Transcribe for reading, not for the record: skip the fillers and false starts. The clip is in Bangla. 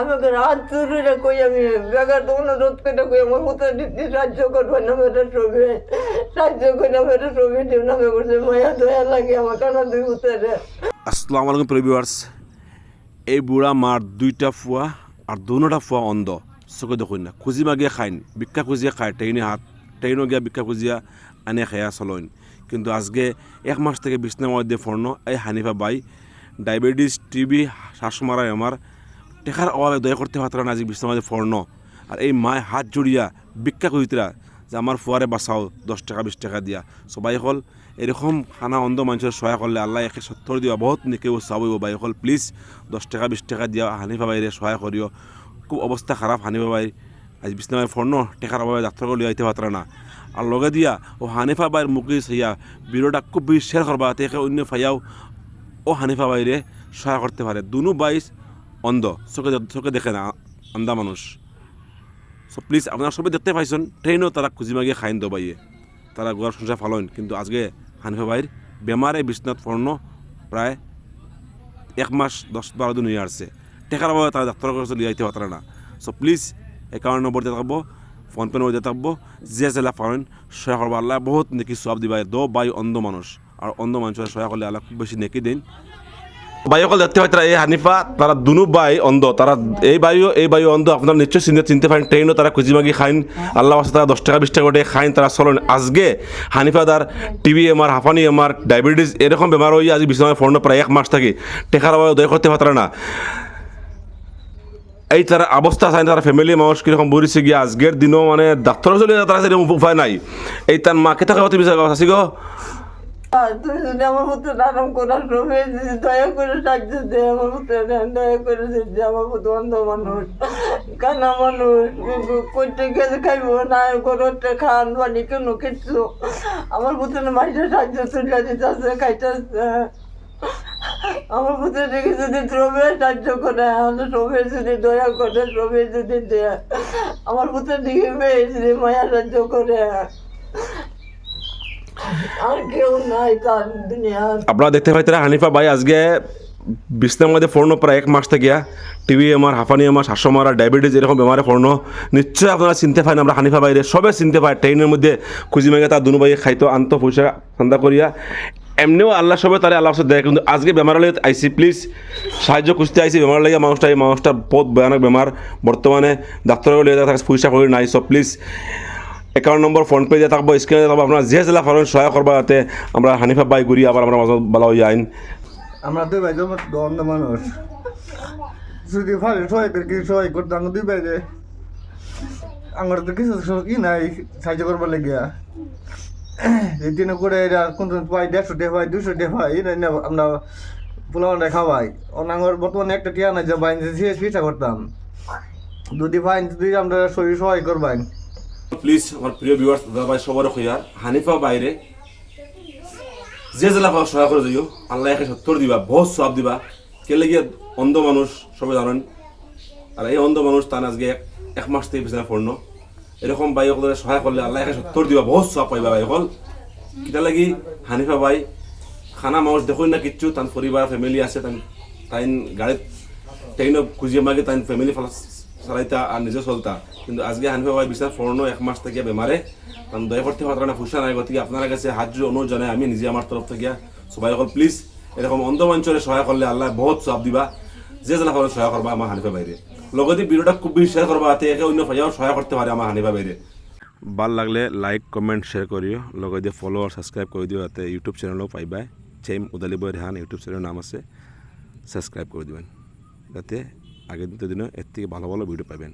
আমাকে রাত ধরে কই আমি বেকার তো অনুরোধ করে কই আমার মতো সাহায্য করবেন না মেয়েটা ছবি সাহায্য করে মেয়েটা ছবি দিও নামে করছে মায়া দয়া লাগে আমার কানা দুই উত্তরে। আসসালামু আলাইকুম ভিউয়ার্স। এই বুড়া মার দুইটা ফুয়া আর দুটা ফুয়া অন্ধ, চোখে দেখুন না, খুঁজি মাগিয়ে খাইন, ভিক্ষা খুঁজিয়ে খায়, ট্রেনে হাত ট্রেনও গিয়া ভিক্ষা খুঁজিয়া আনে খাইয়া চলইন। কিন্তু আজকে এক মাস থেকে বিছনার মধ্যে ফর্ণ এই হানিফা বাই ডায়াবেটিস টিবি শ্বাসমারা আমার টেকার অভাবে দয়া করতে পারত না, আজ বিছনার মধ্যে ফর্ণ। আর এই মায় হাত জড়িয়া ভিক্ষা খুঁজিতরা যে আমার ফুয়ারে বাঁচাও 10 টাকা 20 টাকা দিয়া। সবাই হল এরকম খানা অন্ধ মানুষের সহায় করলে আল্লাহ 170 দিবা বহুত নেকেও চাবইব। বাই হল প্লিজ 10 টাকা 20 টাকা দিয়া হানিফা বাইরে সহায় করিও। খুব অবস্থা খারাপ হানিফা বাই, আজ বিছনায় ফর্ণ টেকার অভাবে ডাক্তারকে লিয়ে আইতে পারত না। আর লগে দিয়া ও হানিফা বাইর মুখে চাইয়া ভিডিওটা খুব বেশি শেয়ার করবা, তেকে অন্য ফাইয়াও ও হানিফা বাইরে সহায় করতে পারে। দুনো বাইস অন্ধ, চোখে দেখে না, আন্ধা মানুষ। সো প্লিজ আপনারা সবাই দেখতে পাইছেন ট্রেনও তারা খুঁজি মাগিয়ে খাইন দবাইয়ে, তারা গোয়ার সংসার ফালইন। কিন্তু আজকে হানিফা ভাইয়ের বেমারে বিছনাত ফর্ণ প্রায় 1 মাস 10-12 দিন হয়ে আসছে। টেকার অভাবে তারা ডাক্তারের কাছে লিয়ে আইতে পারত না। সো প্লিজ অ্যাকাউন্ট নম্বর দিয়ে থাকবো, ফোনপে নম্বর দিয়ে থাকবো, যে জেলা ফালইন সহায় করবো। আল্লাহ বহুত নেকি সব দিবা। দো বাই অন্ধ মানুষ, আর অন্ধ মানুষের সহায় করলে আল্লাহ খুব বেশি নেকি দিন। বাইকল দেখতে পাই তারা এই হানিফা তারা দুনু বাই অন্ধ, তারা এই বায়ু অন্ধ। আপনারা নিশ্চয়ই চিনতে পারেন। ট্রেনও তারা খুঁজি মাগি খাইন, আল্লাহ আছে তারা 10 টাকা 20 টাকা করে খাইন, তারা চলেন। আজকে হানিফা তার টিবি এমার, হাঁফানি এমার, ডায়াবেটিস এরকম বেমার হয়ে আজ বিছনায় ফর্ণ প্রায় 1 মাস থাকে। টেকার অভাবে দয়া করতে পারে না। এই তারা অবস্থা চাই, তারা ফ্যামিলি মানুষ কীরকম বলিছে গিয়ে আজকের দিনও মানে ডাক্তার চলে তারা সেরকম উপায় নাই। এই তার মাকে থাকা তুমি আসি গো। তুমি যদি আমার মতো আরাম করার সময় যদি দয়া করে সাহায্য দে, আমার মতো দয়া করে যে আমার মতো অন্ধ মানুষ কানা মানুষ করতে গেলে খাইব না, গরুটা খান পানি কেন কিছু আমার মতন মাইটা সাহায্য তুলে দিতেছে খাইতেছে। আমার মতো দেখে যদি শ্রমে সাহায্য করে, আমাদের শ্রমে যদি দয়া করে, শ্রমে যদি দেয়, আমার মতো দেখে মেয়ে যদি মায়া সাহায্য করে, আর কেউ নাই তার দুনিয়া। আপনারা দেখতে পাই তারা হানিফা ভাই আজকে বিছনার মধ্যে ফর্ণ প্রায় 1 মাস থেকে। টিবি আমার, হাঁফানি আমার, শ্বাস মারা, ডায়াবেটিস এরকম বেমারে ফর্ণ। নিশ্চয়ই আপনারা চিনতে পারেন, আমরা হানিফা বাইরে সবে চিনতে পাই। ট্রেনের মধ্যে খুঁজি মেগে তার দুনু ভাই খাইতো আনতো পয়সা ঠান্ডা করিয়া। এমনিও আল্লাহ সবে তারা আল্লাহ দেয়, কিন্তু আজকে বেমার লাগে আইসি। প্লিজ সাহায্য খুঁজতে আইসি। বেমার লাগে মানুষটা, এই মানুষটার বহুত ভয়ানক বেমার। বর্তমানে ডাক্তারের লিয়ে থাকে, পয়সা করে নাই। সব প্লিজ অ্যাকাউন্ট নম্বর ফোনপে দিয়ে থাকবো, স্ক্রিনে দিয়ে থাকবো। আপনারা যে জেলা ফারেন সহায় করবা, যাতে আমরা হানিফা বাই ঘুরি আবার আমরা মাঝে ভালো হয়ে আইন। আমরা দুই ভাই অন্ধ মানুষ, যদি ভালো সহায় করে কিছু সহায় করতাম দুই ভাই রে। আমার তো কিছু ই নাই সাহায্য করবার লেগিয়া। এই দিনে করে এরা কোন পাই 150 টাকা পাই 200 টাকা পাই, আমরা পোলাওয়ানটা খাওয়াই। অনাঙ্গর বর্তমানে একটা টিয়া নাই যে বাইন যে চিকিৎসা করতাম। যদি ফাইন যদি আমরা শরীর সহায় করবাই। প্লিজ আমার প্রিয় ভিউয়ার্স দাদা ভাই সবার হইয়া হানিফা বাইরে যে জেলা পাওয়া সহায় করে যাইও। আল্লাহ 170 দিবা, বহুত সব দিবা। কেলে গিয়ে অন্ধ মানুষ সবাই জানেন। আর এই অন্ধ মানুষ তার আজকে 1 মাস থেকে বিছানা পড়নো। এরকম ভাই সকলের সহায় করলে আল্লাহ 170 দিবা, বহুত সব পাইবা। ভাই সকল কিটা লাগি হানিফা ভাই খানা মানুষ দেখুন না কিচ্ছু, তার পরিবার ফ্যামিলি আছে, তাই গাড়িত ট্রেনও খুঁজিয়ে মাগে তাই ফ্যামিলি চালাইতা আর নিজে চলতা। কিন্তু আজকে হানিফা ভাই বিছানা পড়নো 1 মাস থেকে বেমারে, কারণ দয়া করতে পারতো না, পয়সা নাই। গতিকে আপনারা কাছে হাত জোড়ে অনুরোধ জানাই আমি নিজে আমার তরফ থেকে। সবাই সকল প্লিজ এরকম অন্ধ মানুষের সহায় করলে আল্লাহ বহুত সব দিবা। যে জেলা করে সহায় করবা আমার হানিফা বাইরে। লগতে ভিডিওটা খুব বেশি শেয়ার করবা, যাতে একে অন্য ভাইয়াও সহায় করতে পারে আমার হানিফা বাইরে। ভাল লাগলে লাইক কমেন্ট শেয়ার করিও, লগে দিয়ে ফলো আর সাবস্ক্রাইব করে দিও, যাতে ইউটিউব চ্যানেলও পাইবা। চেম উদালি বই রেহান ইউটিউব চ্যানেলের নাম আছে, সাবস্ক্রাইব করে দিবেন, যাতে আগের দিনের এর থেকে ভালো ভালো ভিডিও পাবেন।